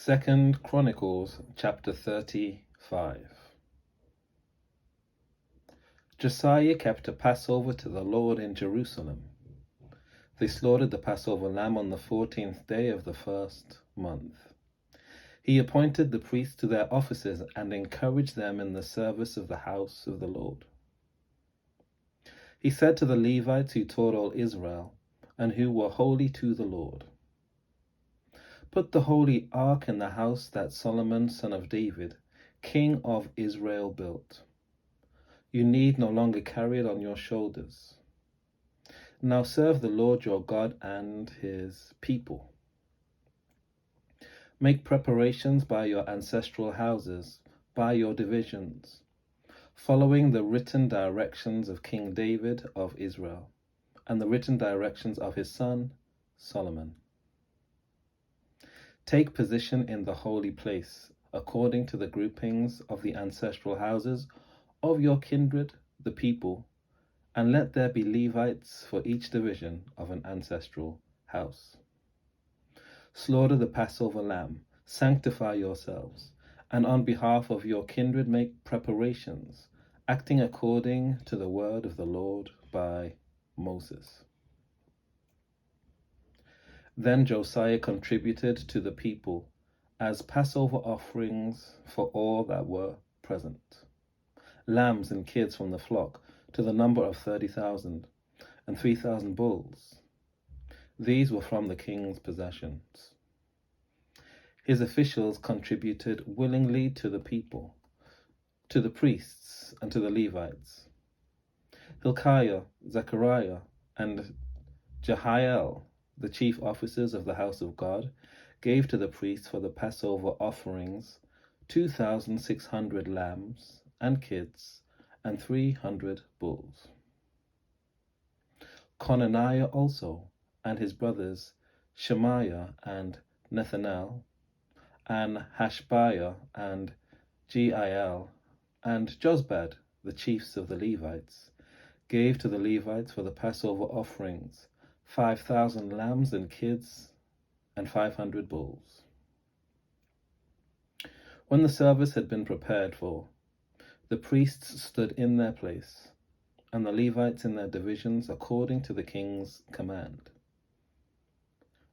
2 Chronicles chapter 35. Josiah kept a Passover to the Lord in Jerusalem. They slaughtered the Passover lamb on the 14th day of the first month. He appointed the priests to their offices and encouraged them in the service of the house of the Lord. He said to the Levites who taught all Israel and who were holy to the Lord, "Put the holy ark in the house that Solomon, son of David, king of Israel, built. You need no longer carry it on your shoulders. Now serve the Lord your God and his people. Make preparations by your ancestral houses, by your divisions, following the written directions of King David of Israel and the written directions of his son Solomon. Take position in the holy place, according to the groupings of the ancestral houses of your kindred, the people, and let there be Levites for each division of an ancestral house. Slaughter the Passover lamb, sanctify yourselves, and on behalf of your kindred make preparations, acting according to the word of the Lord by Moses." Then Josiah contributed to the people as Passover offerings for all that were present, lambs and kids from the flock to the number of 30,000, and 3,000 bulls. These were from the king's possessions. His officials contributed willingly to the people, to the priests, and to the Levites. Hilkiah, Zechariah, and Jehiel, the chief officers of the house of God, gave to the priests for the Passover offerings 2,600 lambs and kids and 300 bulls. Conaniah also, and his brothers Shemaiah and Nethanel, and Hashbiah and Jeiel, and Jozbad, the chiefs of the Levites, gave to the Levites for the Passover offerings 5,000 lambs and kids and 500 bulls. When the service had been prepared for, the priests stood in their place, and the Levites in their divisions according to the king's command.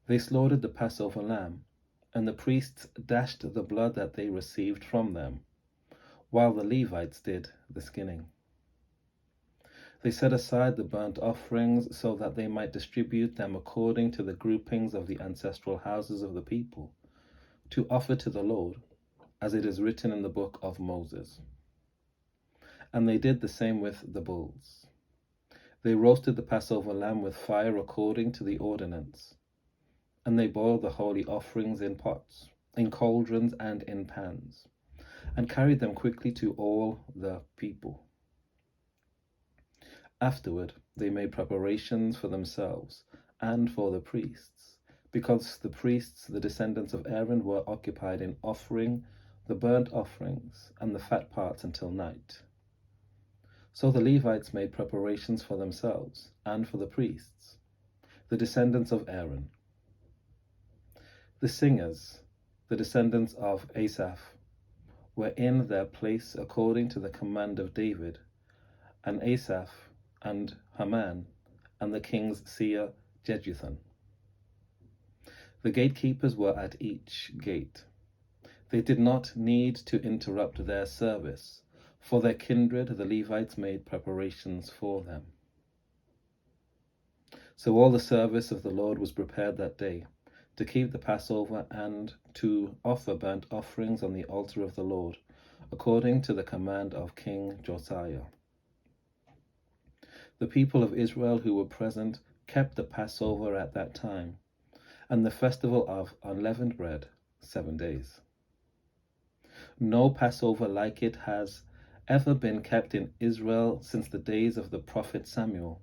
They slaughtered the Passover lamb, and the priests dashed the blood that they received from them, while the Levites did the skinning. They set aside the burnt offerings so that they might distribute them according to the groupings of the ancestral houses of the people, to offer to the Lord, as it is written in the book of Moses. And they did the same with the bulls. They roasted the Passover lamb with fire according to the ordinance, and they boiled the holy offerings in pots, in cauldrons, and in pans, and carried them quickly to all the people. Afterward, they made preparations for themselves and for the priests, because the priests, the descendants of Aaron, were occupied in offering the burnt offerings and the fat parts until night. So the Levites made preparations for themselves and for the priests, the descendants of Aaron. The singers, the descendants of Asaph, were in their place according to the command of David, and Asaph and Haman, and the king's seer Jeduthun. The gatekeepers were at each gate. They did not need to interrupt their service. For their kindred, the Levites made preparations for them. So all the service of the Lord was prepared that day, to keep the Passover and to offer burnt offerings on the altar of the Lord, according to the command of King Josiah. The people of Israel who were present kept the Passover at that time, and the festival of unleavened bread 7 days. No Passover like it has ever been kept in Israel since the days of the prophet Samuel.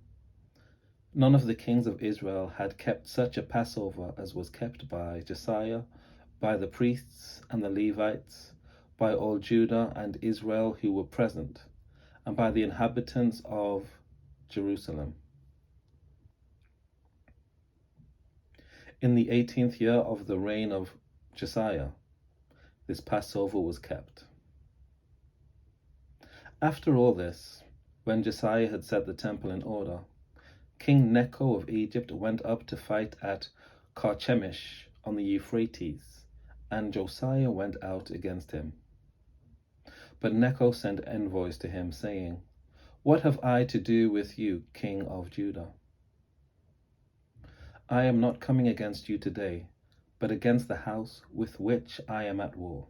None of the kings of Israel had kept such a Passover as was kept by Josiah, by the priests and the Levites, by all Judah and Israel who were present, and by the inhabitants of Jerusalem. In the 18th year of the reign of Josiah, this Passover was kept. After all this, when Josiah had set the temple in order, King Necho of Egypt went up to fight at Carchemish on the Euphrates, and Josiah went out against him. But Necho sent envoys to him, saying, "What have I to do with you, King of Judah? I am not coming against you today, but against the house with which I am at war,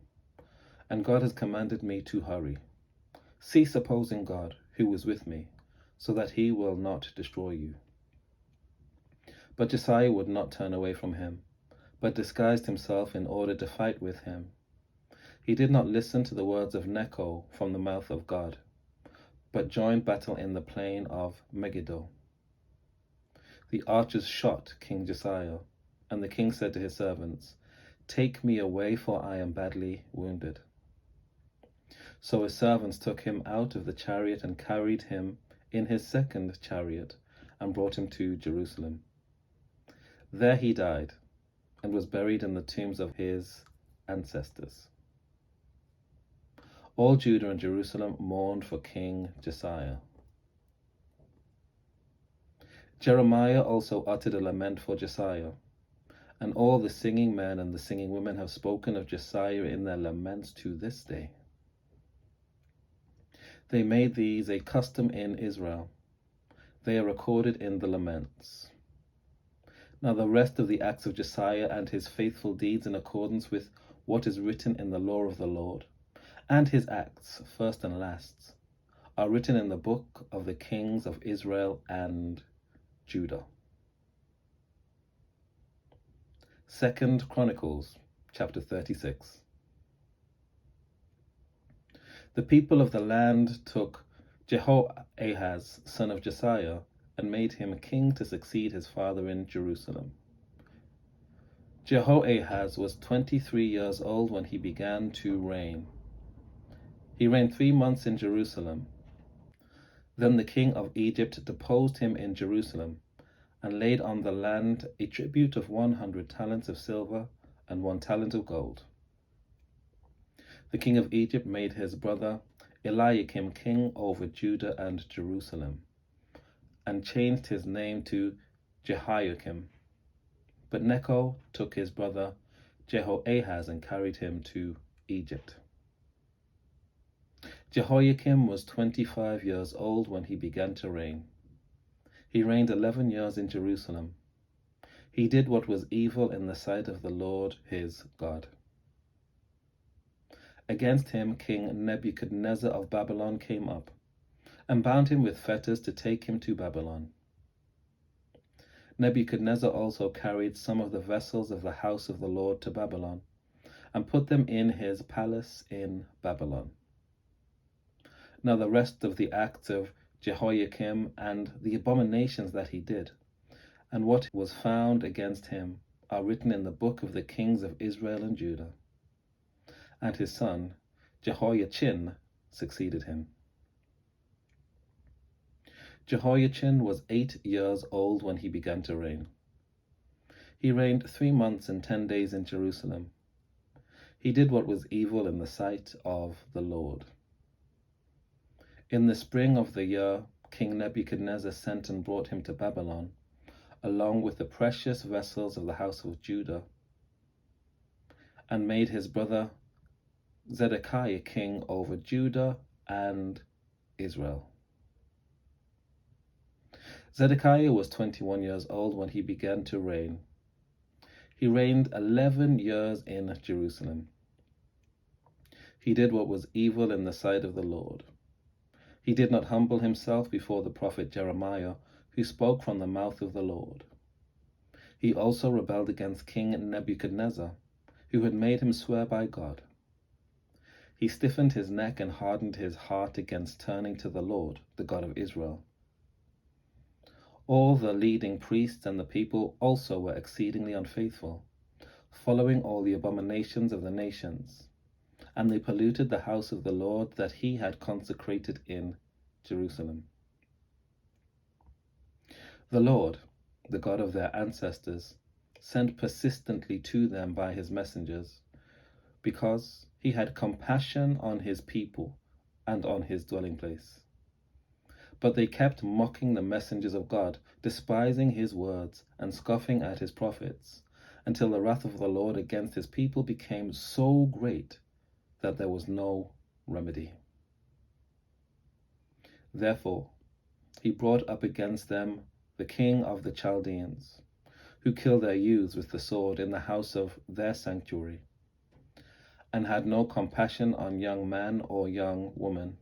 and God has commanded me to hurry. Cease opposing God, who is with me, so that he will not destroy you." But Josiah would not turn away from him, but disguised himself in order to fight with him. He did not listen to the words of Necho from the mouth of God, but joined battle in the plain of Megiddo. The archers shot King Josiah, and the king said to his servants, "Take me away, for I am badly wounded." So his servants took him out of the chariot and carried him in his second chariot and brought him to Jerusalem. There he died and was buried in the tombs of his ancestors. All Judah and Jerusalem mourned for King Josiah. Jeremiah also uttered a lament for Josiah, and all the singing men and the singing women have spoken of Josiah in their laments to this day. They made these a custom in Israel. They are recorded in the laments. Now the rest of the acts of Josiah and his faithful deeds in accordance with what is written in the law of the Lord, and his acts, first and last, are written in the book of the kings of Israel and Judah. 2 Chronicles, chapter 36. The people of the land took Jehoahaz, son of Josiah, and made him king to succeed his father in Jerusalem. Jehoahaz was 23 years old when he began to reign. He reigned 3 months in Jerusalem. Then the king of Egypt deposed him in Jerusalem, and laid on the land a tribute of 100 talents of silver and 1 talent of gold. The king of Egypt made his brother Eliakim king over Judah and Jerusalem, and changed his name to Jehoiakim. But Necho took his brother Jehoahaz and carried him to Egypt. Jehoiakim was 25 years old when he began to reign. He reigned 11 years in Jerusalem. He did what was evil in the sight of the Lord his God. Against him King Nebuchadnezzar of Babylon came up, and bound him with fetters to take him to Babylon. Nebuchadnezzar also carried some of the vessels of the house of the Lord to Babylon, and put them in his palace in Babylon. Now the rest of the acts of Jehoiakim and the abominations that he did, and what was found against him, are written in the book of the kings of Israel and Judah. And his son Jehoiachin succeeded him. Jehoiachin was 8 years old when he began to reign. He reigned 3 months and 10 days in Jerusalem. He did what was evil in the sight of the Lord. In the spring of the year, King Nebuchadnezzar sent and brought him to Babylon, along with the precious vessels of the house of Judah, and made his brother Zedekiah king over Judah and Israel. Zedekiah was 21 years old when he began to reign. He reigned 11 years in Jerusalem. He did what was evil in the sight of the Lord. He did not humble himself before the prophet Jeremiah, who spoke from the mouth of the Lord. He also rebelled against King Nebuchadnezzar, who had made him swear by God. He stiffened his neck and hardened his heart against turning to the Lord, the God of Israel. All the leading priests and the people also were exceedingly unfaithful, following all the abominations of the nations, and they polluted the house of the Lord that he had consecrated in Jerusalem. The Lord, the God of their ancestors, sent persistently to them by his messengers, because he had compassion on his people and on his dwelling place. But they kept mocking the messengers of God, despising his words and scoffing at his prophets, until the wrath of the Lord against his people became so great that there was no remedy. Therefore, he brought up against them the king of the Chaldeans, who killed their youths with the sword in the house of their sanctuary, and had no compassion on young man or young woman.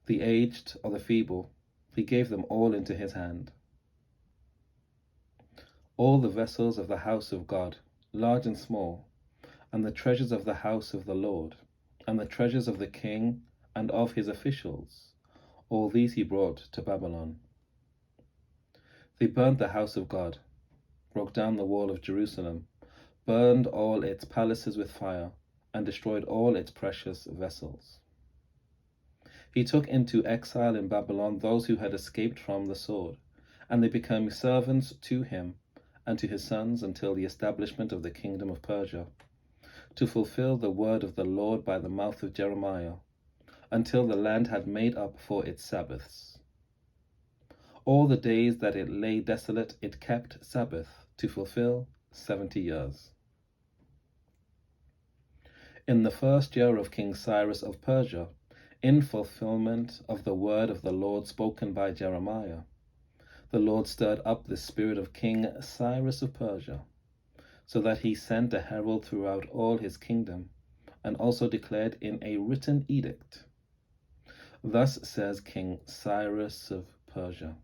The aged or the feeble, he gave them all into his hand. All the vessels of the house of God, large and small, and the treasures of the house of the Lord, and the treasures of the king and of his officials, all these he brought to Babylon. They burned the house of God, broke down the wall of Jerusalem, burned all its palaces with fire, and destroyed all its precious vessels. He took into exile in Babylon those who had escaped from the sword, and they became servants to him and to his sons until the establishment of the kingdom of Persia, to fulfill the word of the Lord by the mouth of Jeremiah, until the land had made up for its Sabbaths. All the days that it lay desolate, it kept Sabbath to fulfill 70 years. In the first year of King Cyrus of Persia, in fulfillment of the word of the Lord spoken by Jeremiah, the Lord stirred up the spirit of King Cyrus of Persia, so that he sent a herald throughout all his kingdom, and also declared in a written edict, "Thus says King Cyrus of Persia,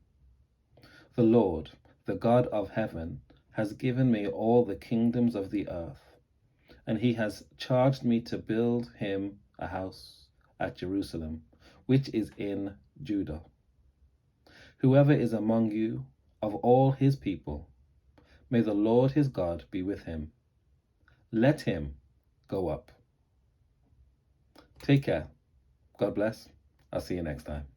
the Lord, the God of heaven, has given me all the kingdoms of the earth, and he has charged me to build him a house at Jerusalem, which is in Judah. Whoever is among you, of all his people, may the Lord his God be with him. Let him go up." Take care. God bless. I'll see you next time.